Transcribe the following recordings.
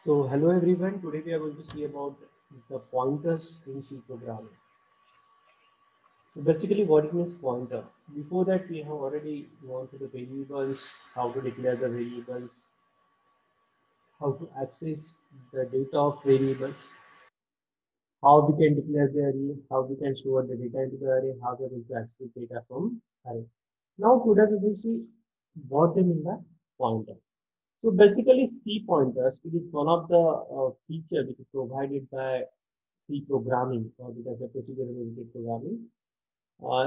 So hello everyone, today we are going to see about the pointers in C programming. So basically what it means pointer. Before that we have already gone through the variables, how to declare the variables, how to access the data of variables, how we can declare the array, how we can store the data into the array, how we are going to access data from array. Now today we will see what they mean by pointer. So basically, C pointers, it is one of the feature which is provided by C programming, or because of procedure-oriented programming.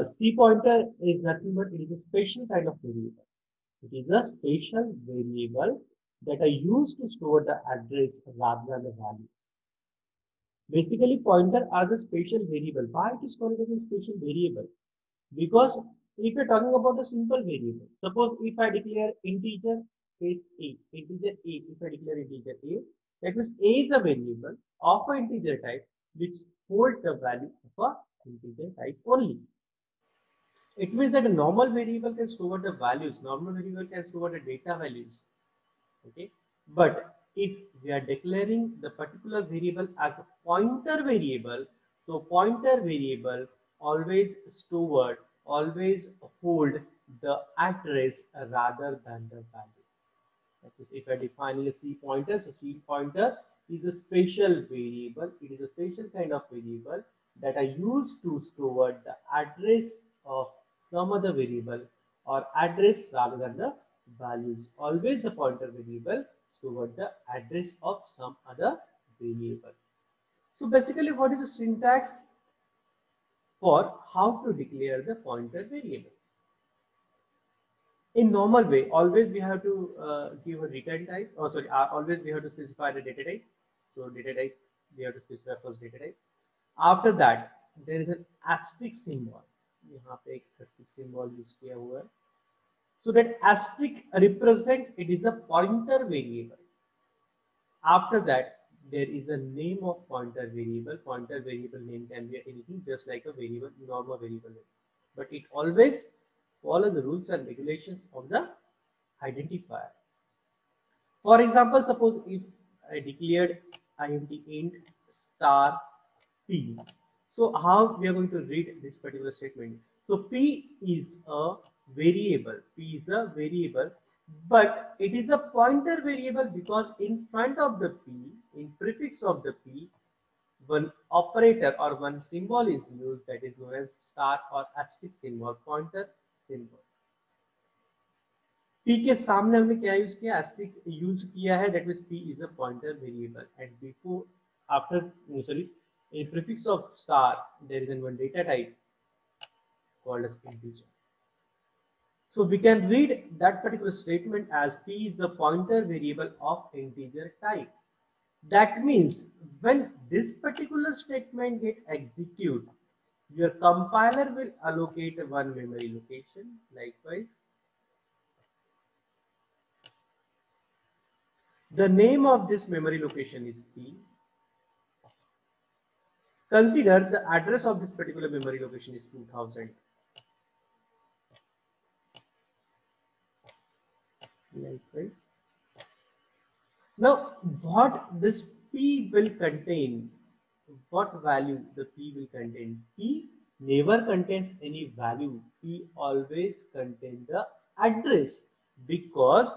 C pointer is nothing but it is a special kind of variable. It is a special variable that are used to store the address rather than the value. Basically, pointer are the special variable. Why it is called as a special variable? Because if you're talking about a simple variable, suppose if I declare integer space a, integer a, if I declare integer a, that means a is a variable of an integer type which holds the value of a integer type only. It means that a normal variable can store the values, normal variable can store the data values. Okay, but if we are declaring the particular variable as a pointer variable, so pointer variable always stored, always hold the address rather than the value. That is, if I define a C pointer, so C pointer is a special variable. It is a special kind of variable that I use to store the address of some other variable or address rather than the values. Always the pointer variable store the address of some other variable. So basically, what is the syntax for how to declare the pointer variable? In normal way, always we have to give a return type. Oh, sorry, always we have to specify the data type. So data type, we have to specify first data type. After that, there is an asterisk symbol. यहाँ पे एक asterisk symbol use किया हुआ है. So that asterisk represent it is a pointer variable. After that, there is a name of pointer variable. Pointer variable name can be anything, just like a variable, normal variable name. But it always follow the rules and regulations of the identifier. For example, suppose if I declared int star p. So how we are going to read this particular statement? So p is a variable. P is a variable, but it is a pointer variable because in front of the p, in prefix of the p, one operator or one symbol is used that is known as star or asterisk symbol, pointer symbol. p के सामने हमने क्या use किया, asterisk use किया है, that means p is a pointer variable, and before after sorry in prefix of star there is one data type called as integer. So we can read that particular statement as p is a pointer variable of integer type. That means when this particular statement get executed, your compiler will allocate one memory location. Likewise, the name of this memory location is p. Consider the address of this particular memory location is 2000. Likewise. Now, what this p will contain? What value the p will contain? P never contains any value. P always contains the address, because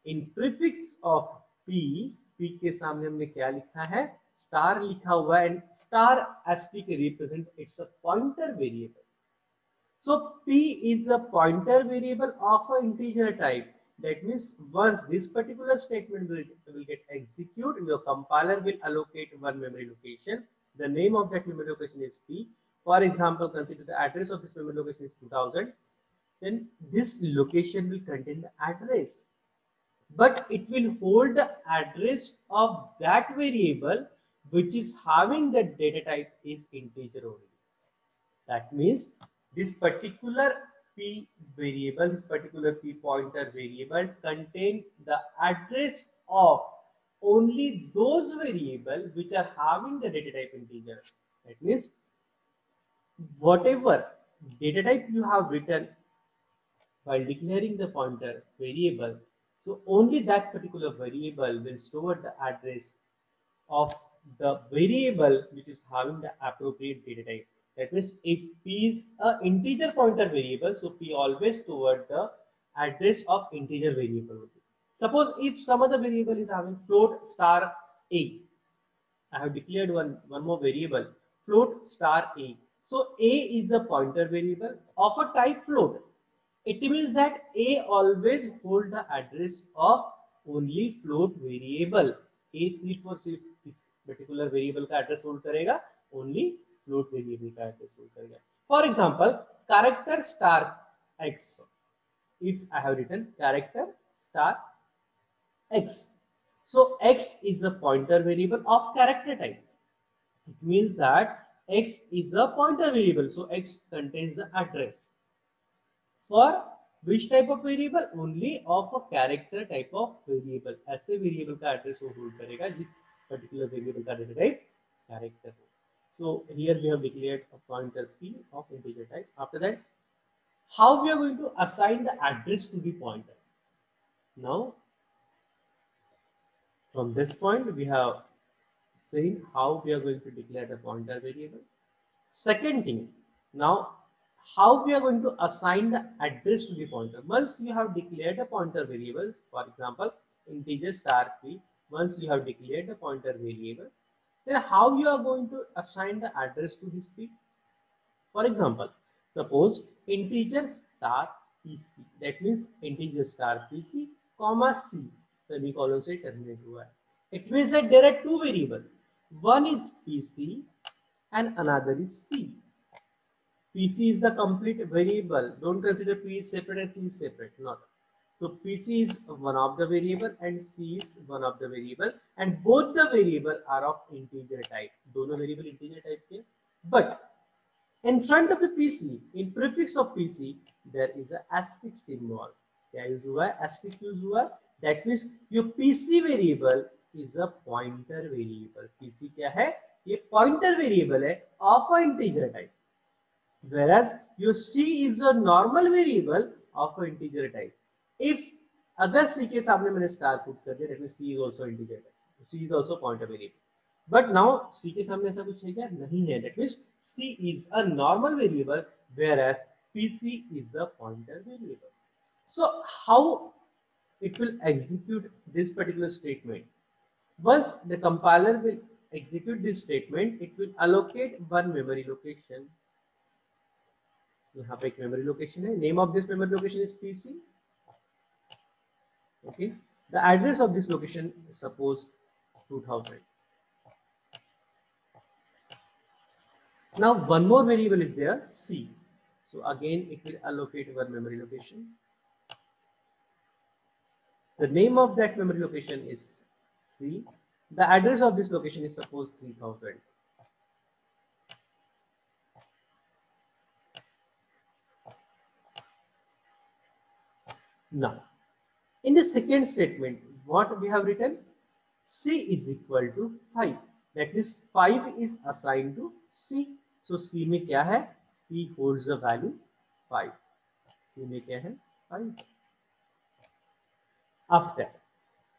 in prefix of p, p के सामने हमने क्या लिखा है? Star लिखा हुआ है, and star asterisk represent it's a pointer variable. So p is a pointer variable of an integer type. That means once this particular statement will get executed, your compiler will allocate one memory location. The name of that memory location is p. For example, consider the address of this memory location is 2000. Then this location will contain the address, but it will hold the address of that variable which is having the data type is integer only. That means this particular p variable, this particular p pointer variable contain the address of only those variables which are having the data type integer. That means whatever data type you have written while declaring the pointer variable, so only that particular variable will store the address of the variable which is having the appropriate data type. That means if P is a integer pointer variable, so P always toward the address of integer variable. Suppose if some other variable is having float star a, I have declared one more variable, float star a. So a is a pointer variable of a type float. It means that a always hold the address of only float variable. A seed for इस particular variable का address hold करेगा, only float variable का address hold करेगा. For example, character star x. If I have written character star x, so x is a pointer variable of character type. It means that x is a pointer variable, so x contains the address. For which type of variable? Only of a character type of variable. ऐसे variable का address वो hold करेगा जिस particular variable का data type character हो. So here we have declared a pointer p of integer type. After that, how we are going to assign the address to the pointer? Now, from this point we have seen how we are going to declare the pointer variable. Second thing, now how we are going to assign the address to the pointer. Once you have declared a pointer variable, for example integer star p, once you have declared a pointer variable, then how you are going to assign the address to this p? For example, suppose integer star pc, that means integer star pc comma c, semicolon से terminate हुआ है. It means that there are two variables, one is pc and another is c. PC is the complete variable. Don't consider P is separate and C is separate. Not. So PC is one of the variable and C is one of the variable, and both the variable are of integer type. दोनों variable integer type के. But in front of the PC, in prefix of PC, there is a asterisk symbol. क्या use हुआ है? Asterisk use हुआ है. That means your PC variable is a pointer variable. PC क्या है? ये pointer variable है of a integer type. Whereas your C is a normal variable of an integer type. If अगर C के सामने मैंने star put कर दिया, that means C is also integer type. C is also pointer variable. But now C के सामने ऐसा कुछ है क्या? नहीं है. That means C is a normal variable, whereas PC is the pointer variable. So how it will execute this particular statement? Once the compiler will execute this statement, it will allocate one memory location. यहाँ पे एक memory location है. Name of this memory location is PC. Okay, the address of this location suppose 2000. now one more variable is there, c, so again it will allocate one memory location. The name of that memory location is c. The address of this location is suppose 3000. Now, in the second statement, what we have written? C is equal to 5. That means 5 is assigned to C. So C में क्या है? C holds the value 5. C में क्या है? 5. After that,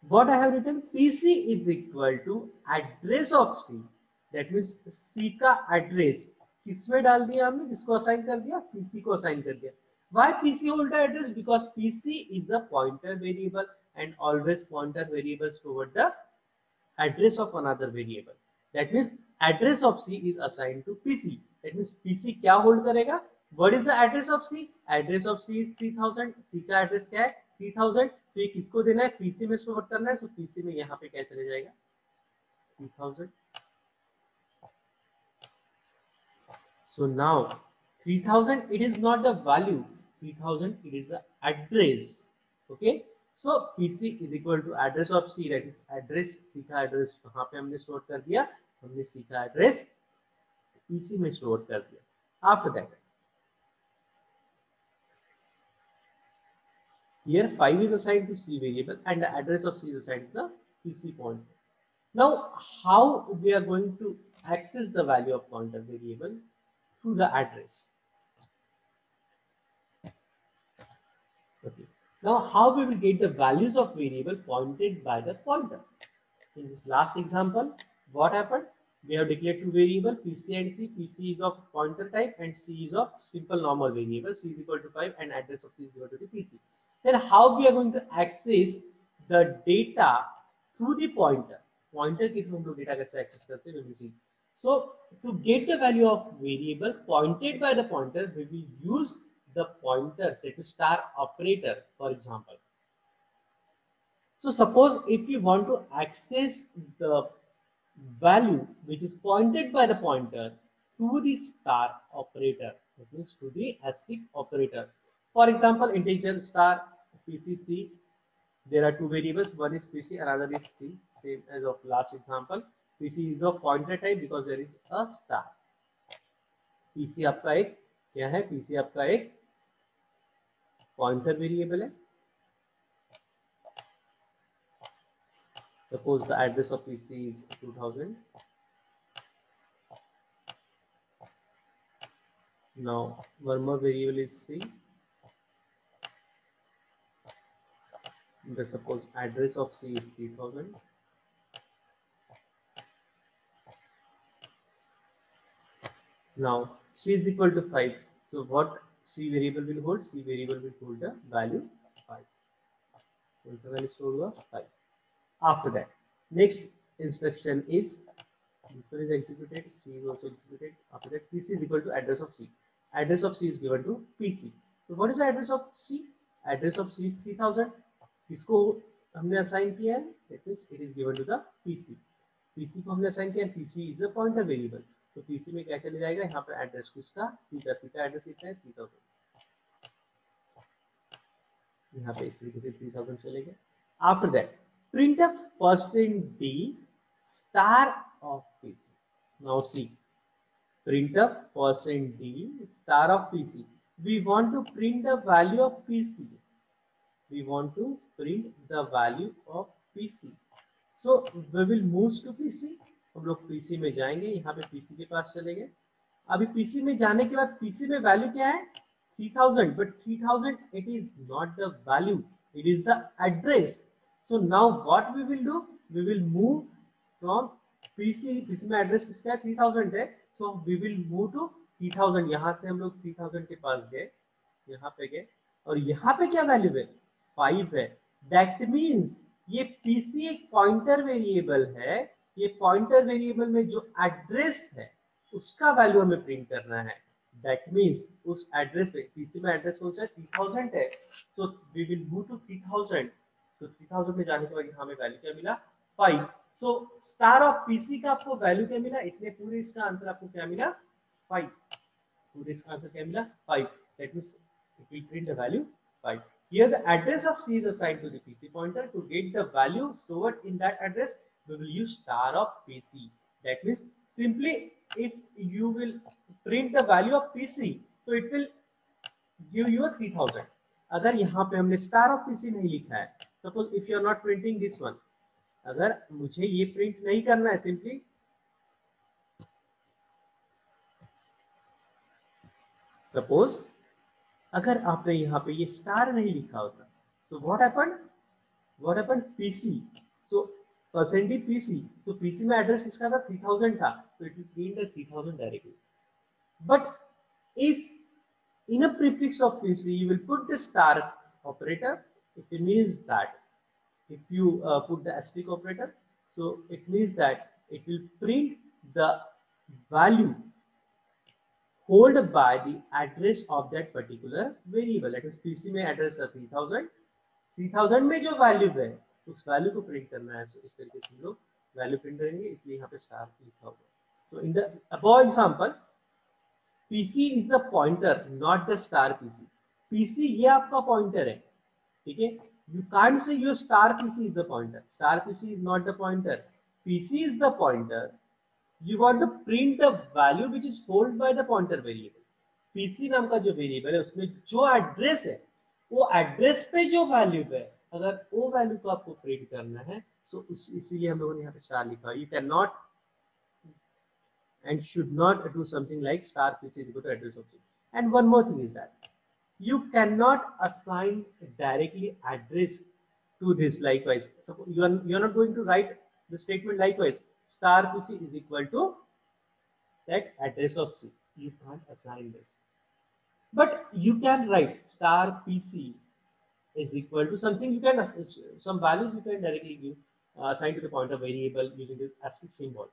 what I have written? PC is equal to address of C. That means C का address किसमें डाल दिया हमने? किसको असाइन कर दिया? PC को असाइन कर दिया. Why PC hold the address? Because PC is a pointer variable and always pointer variables toward the address of another variable. That means address of C is assigned to PC. That means PC क्या hold करेगा? What is the address of C? Address of C is 3000. C का address क्या है? 3000. So ये किसको देना है? PC में स्टोर करना है. So PC में यहाँ पे क्या चले जाएगा? 3000. So now 3000, it is not the value. 3000, it is the address. Okay, so PC is equal to address of C, that is address. C का address कहाँ पे हमने स्टोर कर दिया? हमने C का address PC में स्टोर कर दिया. After that, here 5 is assigned to C variable and the address of C is assigned to the PC pointer. Now, how we are going to access the value of pointer variable? Through the address. Okay. Now, how we will get the values of variable pointed by the pointer? In this last example, What happened? We have declared two variables, PC and C. PC is of pointer type and C is of simple normal variable. C is equal to 5 and address of C is equal to the PC. Then how we are going to access the data through the pointer? Pointer के through हम लोग data कैसे access करते हैं? We will see. So to get the value of variable pointed by the pointer, we will use the pointer, that is star operator, for example. So suppose if you want to access the value which is pointed by the pointer through the star operator, that means to the asterisk operator. For example, integer star PCC, there are two variables, one is PC, another is C, same as of last example. PC is of pointer type because there is a star. PC आपका एक क्या है? PC आपका एक pointer variable है. Suppose the address of PC is 2000. Now one more variable is C. Suppose address of C is 3000. Now C is equal to 5. So what C variable will hold? C variable will hold the value 5. So the value stored 5. After that, next instruction is this one is executed, C is also executed. After that, PC is equal to address of C. Address of C is given to PC. So what is the address of C? Address of C is 3000. इसको हमने assign किया है. That means it is given to the PC. PC को हमने assign किया है. PC is a pointer variable. So PC में क्या चले जाएगा? यहाँ पर address किसका? C का address कितना है? 3000. यहाँ पे इस तरीके से 3000 चलेगा. After that, printf %d star of PC. Now see, printf %d star of PC. We want to print the value of PC. We want to print the value of PC. So we will move to PC. हम लोग PC में जाएंगे. यहाँ पे PC के पास चलेंगे. अभी PC में जाने के बाद PC में वैल्यू क्या है? 3000. But 3000 it is not the value. It is the address. So now what we will do? We will move from PC. PC में एड्रेस किसका है? 3000 है. So we will move to 3000. यहाँ से हम लोग 3000 के पास गए, यहाँ पे गए और यहाँ पे क्या वैल्यू है? 5 है. That means ये PC एक पॉइंटर वेरिएबल है. ये पॉइंटर वेरिएबल में जो एड्रेस है उसका वैल्यू हमें प्रिंट करना है. That means उस एड्रेस पे PC में एड्रेस कौन सा है? 3000 है. So we will move to 3000. So 3000 में जाने के बाद हमें वैल्यू क्या मिला? 5. So स्टार ऑफ PC का आपको वैल्यू क्या मिला? इतने पूरे इसका आंसर आपको क्या मिला? 5. पूरे इसका आंसर क्या मिला? 5. That means it will print the value 5. Here the address of C is assigned to the PC pointer. To get the value stored in that address, we will use star of PC. That means simply if you will print the value of PC, so it will give you a 3000. अगर यहाँ पे हमने star of PC नहीं लिखा है, suppose if you are not printing this one, अगर मुझे ये प्रिंट नहीं करना है, सिंपली सपोज अगर आपने यहाँ पे ये स्टार नहीं लिखा होता, so what happened PC, so percentage PC, so PC में एड्रेस किसका था? 3000 था, तो it will print the 3000 directly. But if in a prefix of PC you will put the star operator, it means that if you put the asterisk operator, so it means that it will print the value hold by the address of that particular variable. That is PC में address है 3000 में जो value है उस value को print करना है. so, इस तरीके से हम लोग वैल्यू प्रिंट करेंगे, इसलिए यहाँ पे स्टार लिखा होगा. So in the above example, PC is the pointer, not the star PC. PC ये आपका पॉइंटर है, ठीक है. You can't say your star PC is the pointer. Star PC is not the pointer. PC is the pointer. You want to print the value which is held by the pointer variable. PC नाम का जो variable है उसमें जो address है, वो address पे जो वैल्यू है, अगर वो वैल्यू को आपको प्रिंट करना है, सो इसीलिए हम लोगों ने यहाँ पे स्टार लिखा. You cannot and should not do something like star PC is equal to address of C. And one more thing is that you cannot assign directly address to this likewise. So you are not going to write the statement likewise. star PC is equal to that address of C. You can't assign this, but you can write star PC is equal to something. You can some values you can directly give assign to the pointer variable using the asterisk symbol,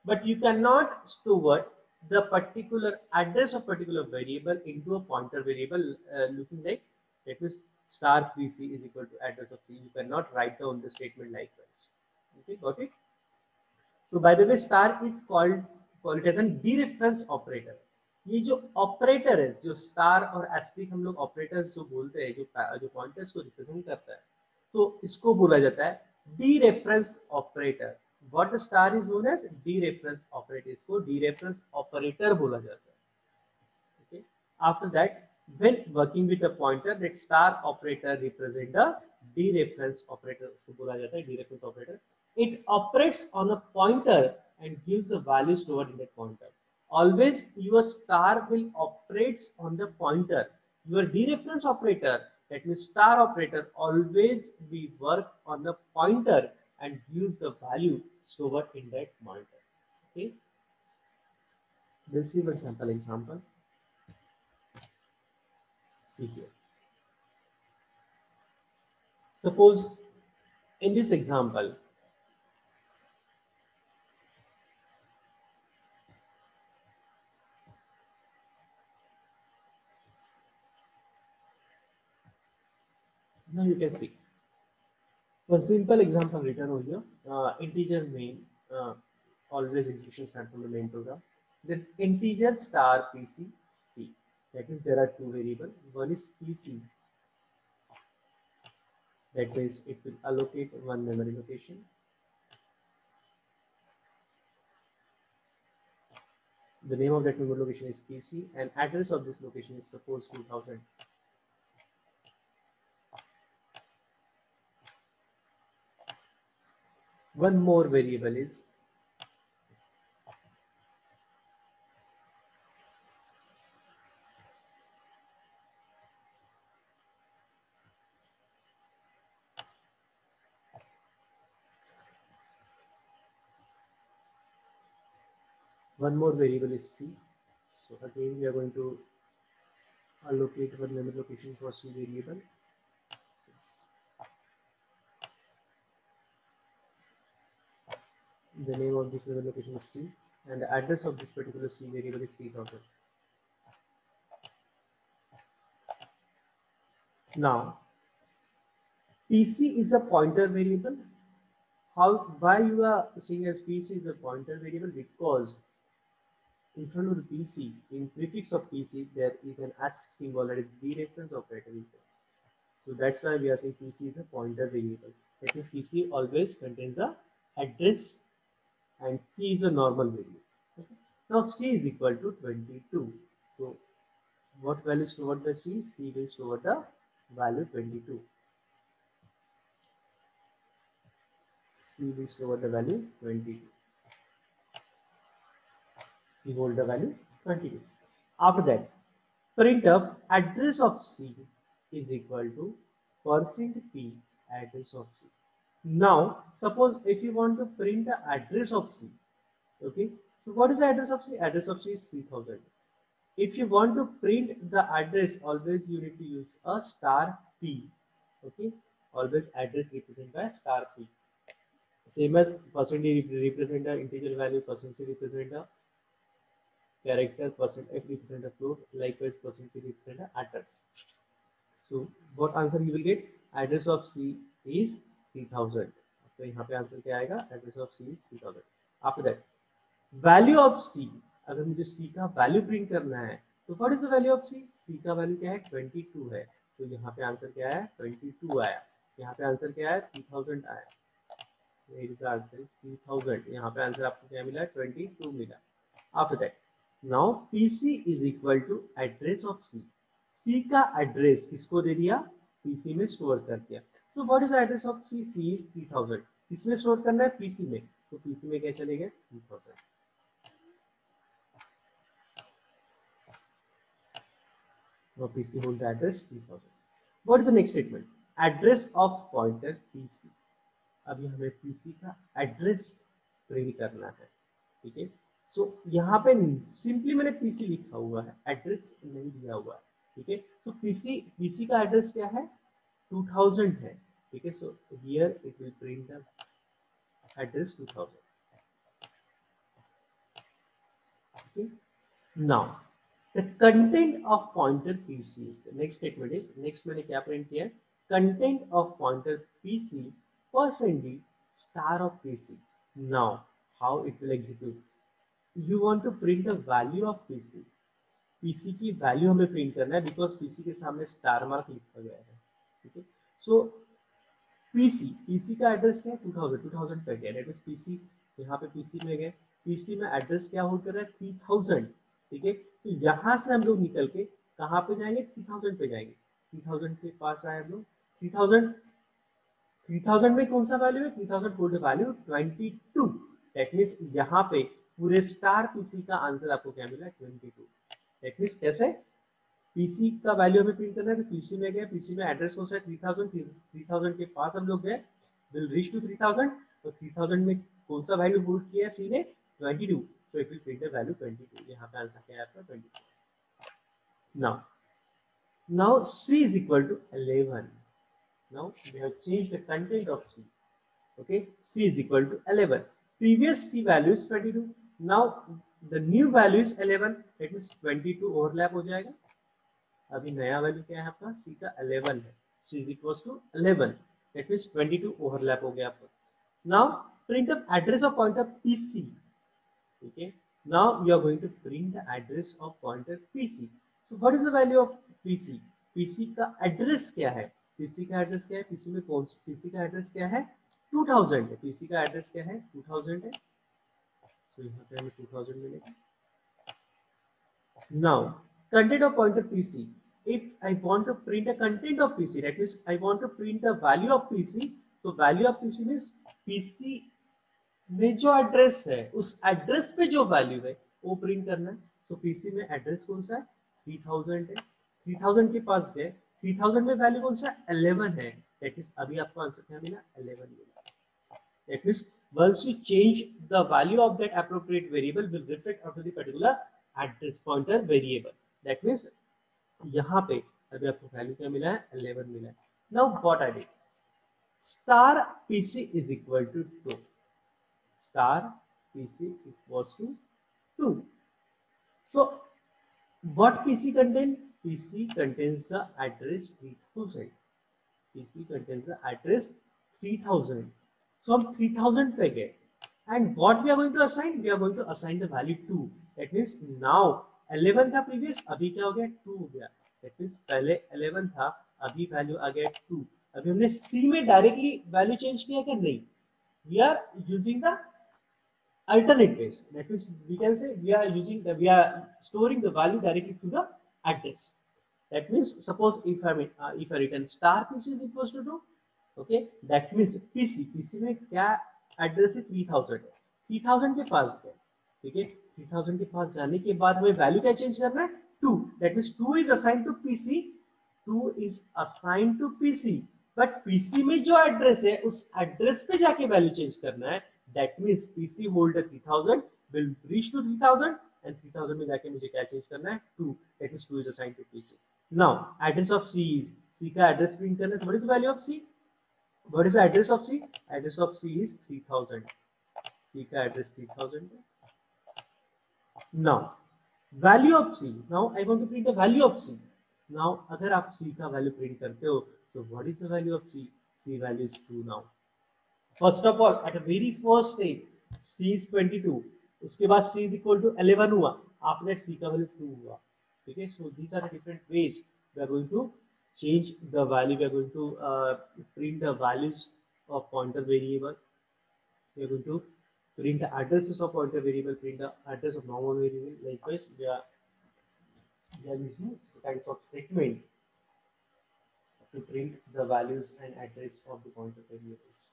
but you cannot store the particular address of particular variable into a pointer variable looking like that is star PC is equal to address of C. You cannot write down the statement like this. Okay, got it? So by the way, star is call it as a dereference operator. ये जो operator है, जो star और asterisk हम लोग operators जो बोलते हैं, जो पॉइंटर्स को रिप्रेजेंट करता है, तो इसको बोला जाता है dereference operator. What the star is known as dereference operator. इसको डीरेफरेंस ऑपरेटर बोला जाता है. Okay. After that, when working with a pointer, that star operator represent the dereference operator. उसको बोला जाता है dereference operator. It operates on a pointer and gives the value stored in that pointer. Always your star will operates on the pointer. Your dereference operator, that means star operator, always we work on the pointer and gives the value stored in that pointer. Okay. We'll see one sample example. See here. Suppose in this example, now you can see a simple example written over here. Integer main, always execution start from the main program. This integer star PC C. That is, there are two variables. One is PC. That means it will allocate one memory location. The name of that memory location is PC, and address of this location is suppose 2000. One more variable is C. So again we are going to allocate one memory location for C variable. 6. The name of this memory location is C, and the address of this particular C variable is 3000. Now, PC is a pointer variable. Why you are seeing as PC is a pointer variable? Because in front of the PC, in prefix of PC, there is an asterisk symbol, that is dereference operator is there. So that's why we are saying PC is a pointer variable. That means PC always contains the address, and C is a normal variable. Okay. Now C is equal to 22. So what value is stored by C? C will store the value 22. C will store the value 22. C hold the value 22. After that, printf address of C is equal to %p address of C. Now, suppose if you want to print the address of C, okay, so what is the address of C? Address of C is 3000. If you want to print the address, always you need to use a star P, okay, always address represented by star P. Same as percentage represent the integer value, percentage represent the character, %f represent the float, likewise percentage represent the address. So what answer you will get? Address of C is 3000. तो यहाँ पे answer क्या आएगा? Address of C is 3000. After that, value of C. अगर मुझे C का value print करना है, तो what is the value of C? C का वैल्यू क्या है? 22 है. तो यहाँ पे आंसर क्या है? 22 आया. यहाँ पे आंसर क्या है? 3000 आया. Answer is 3000. यहाँ पे आंसर आपको क्या मिला? 22 मिला. After that, now PC is equal to address of C. C का एड्रेस किसको दे दिया? PC में स्टोर कर दिया. So what is the address of C? C is 3000. किसमें स्टोर करना है? PC में. तो PC में क्या चलेगा? 3000. Now PC hold the address 3000. What is the next statement? Address of pointer PC. अभी हमें PC का एड्रेस प्रिंट करना है, ठीक है। सो यहाँ पे सिंपली मैंने पीसी लिखा हुआ है, एड्रेस नहीं दिया हुआ है, ठीक है। सो पीसी का एड्रेस क्या है, 2000 है, ठीक है। So here it will print the address 2000, okay. Now the content of pointer PC is the next statement is, next मैंने क्या प्रिंट किया, content of pointer PC %d star of PC. Now how it will execute, you want to print the value of PC, PC की value हमें print करना है, because PC के सामने star mark लिखा गया है, ठीक है। सो PC का एड्रेस क्या है, 2000 पे गया, डेट मींस PC यहाँ पे PC में गए, PC में एड्रेस क्या होल्ड कर रहा है, 3000, ठीक है। तो यहाँ से हम लोग निकल के कहाँ पे जाएंगे, 3000 पे जाएंगे, 3000 के पास आए हम लोग, 3000 में कौन सा वैल्यू है, 3000 होल्ड वैल्यू 22, दैट मींस यहाँ पे पूरे स्टार PC का आंसर आपको क्या मिला, 22। दैट मींस कैसे, पीसी का वैल्यू हमें प्रिंट करना है, तो पीसी में गए, पीसी में एड्रेस कौन सा है, 3000 के पास हम लोग गए, विल रीच टू 3000, तो 3000 में कौन सा वैल्यू होल्ड किया सी ने, 22, so it will print the value 22। यहाँ पे आंसर क्या है आपका, 22। Now C is equal to 11. Now we have changed the content of C. Okay, C is equal to 11. Previous C value is 22. Now the new value is 11. That means 22 overlap हो जाएगा। अभी नया value क्या है आपका, C का 11 है, C is equals to 11, that means 22 overlap हो गया आपका। Now print of address of pointer PC, ठीक है। Now you are going to print the address of pointer PC। So what is the value of PC, PC का address क्या है, PC का address क्या है, PC में कौन सा, PC का एड्रेस क्या है, 2000 है, PC का एड्रेस क्या है, 2000 है, सो यहाँ पे हमें 2000 मिलेगा। Now content of pointer PC, if I want to print a content of PC, that means I want to print the value of PC, so value of PC means PC में जो address है उस address पे जो value है वो print करना है। तो PC में एड्रेस कौन सा है, 3000 है, 3000 के पास गए, 3000 में वैल्यू कौन सा, 11 है, दैट मींस अभी आपको आंसर क्या मिला, 11 मिला। That means once you change the value of that appropriate variable will reflect onto the particular address pointer variable, that means यहाँ पे अभी आपको वैल्यू क्या मिला है, 11 मिला है। Now what I did, star PC is equal to 2, star PC equals to 2। So what PC contain, PC contains the address 3000, PC contains the address 3000। So हम 3000 पे गए, and what we are going to assign, we are going to assign the value 2, that means now 11 था previous, अभी क्या हो गया, 2 हो गया, that means पहले 11 था, अभी वैल्यू आ गया 2। अभी हमने C में डायरेक्टली वैल्यू चेंज किया क्या, नहीं, we are using the alternate ways, that means we can say we are storing the value directly to the address। that means suppose if I written star PC is equals to 2, okay, that means PC में क्या address है, 3000 है, 3000 के पास गए, ठीक है, 3000 के पास जाने के बाद हमें वैल्यू क्या चेंज करना है, 2, that means 2 is assigned to PC, 2 is assigned to PC, but PC में जो एड्रेस है उस एड्रेस पे जाके वैल्यू चेंज करना है, that means PC hold 3000 will reach to 3000 and 3000 में जाके मुझे क्या चेंज करना है, 2, that means 2 is assigned to PC। Now address of C is, C का एड्रेस प्रिंट करना है, तो what is the value of C, what is the address of C, address of C is 3000, C का address 3000 है। now value of C, now I want to print the value of C। now अगर आप C का value print करते हो, so what is the value of C, C value is 2। now first of all at a very first stage C is 22, उसके बाद C is equal to 11 हुआ, after that C का value 2 हुआ, ठीक है। so these are the different ways we are going to change the value, we are going to print the values of pointer variable, we are going to print the addresses of pointer variable, print the address of normal variable, likewise we are using kinds of statement to print the values and address of the pointer variables।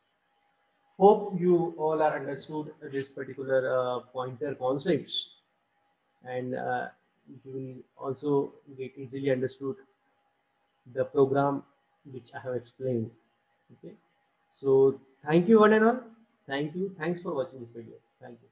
hope you all are understood this particular pointer concepts, and you will also get easily understood the program which I have explained, okay। so thank you one and all, Thank you. Thanks for watching this video. Thank you.